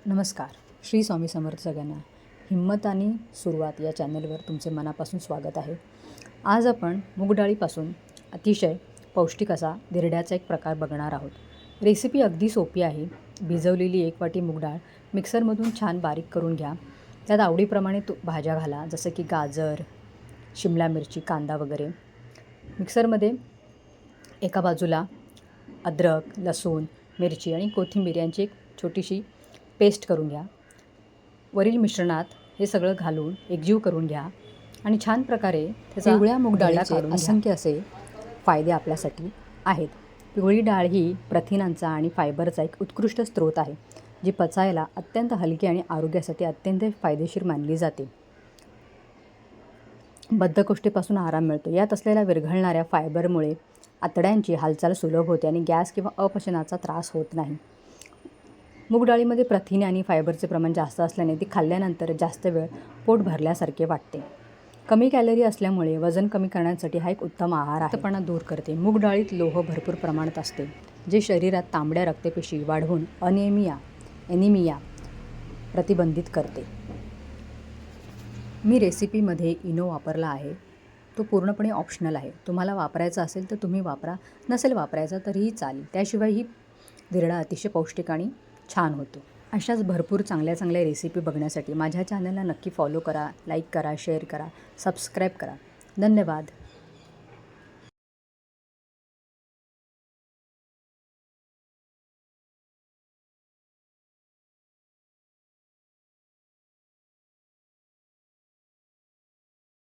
नमस्कार. श्री स्वामी समर्थ सगळ्यांना. हिम्मत आणि सुरुवात या चॅनलवर तुमचे मनापासून स्वागत आहे. आज आपण मूग डाळीपासून अतिशय पौष्टिक असा धिरड्याचा एक प्रकार बघणार आहोत. रेसिपी अगदी सोपी आहे. भिजवलेली 1 वाटी मूग डाळ मिक्सरमधून छान बारीक करून घ्या. त्यात आवडीप्रमाणे भाज्या घाला, जसं की गाजर, शिमला मिरची, कांदा वगैरे. मिक्सरमध्ये एका बाजूला अद्रक, लसूण, मिरची आणि कोथिंबीर यांची एक छोटीशी पेस्ट करून घ्या. वरील मिश्रणात हे सगळं घालून एकजीव करून घ्या आणि छान प्रकारे त्याचा पिवळ्या मूग डाळीचे असंख्य असे फायदे आपल्यासाठी आहेत. पिवळी डाळ ही प्रथिनांचा आणि फायबरचा एक उत्कृष्ट स्रोत आहे, जी पचायला अत्यंत हलकी आणि आरोग्यासाठी अत्यंत फायदेशीर मानली जाते. बद्धकोष्ठीपासून आराम मिळतो. यात असलेल्या विरघळणाऱ्या फायबरमुळे आतड्यांची हालचाल सुलभ होते आणि गॅस किंवा अपचनाचा त्रास होत नाही. मूग डाळीमध्ये प्रथिने आणि फायबरचे प्रमाण जास्त असल्याने ती खाल्ल्यानंतर जास्त वेळ पोट भरल्यासारखे वाटते. कमी कॅलरी असल्यामुळे वजन कमी करण्यासाठी हा एक उत्तम आहार आहे. पित्तपणा दूर करते. मूग डाळीत लोह भरपूर प्रमाणात असते, जे शरीरात तांबड्या रक्तपेशी वाढवून एनिमिया प्रतिबंधित करते. मी रेसिपीमध्ये इनो वापरला आहे. तो पूर्णपणे ऑप्शनल आहे. तुम्हाला वापरायचा असेल तर तुम्ही वापरा, नसेल वापरायचा तरीही चालेल. त्याशिवाय ही धिरडा अतिशय पौष्टिक आणि छान होतो. अशाच भरपूर चांगल्या रेसिपी बघण्यासाठी माझ्या चॅनलला नक्की फॉलो करा, लाईक करा, शेअर करा, सबस्क्राईब करा. धन्यवाद.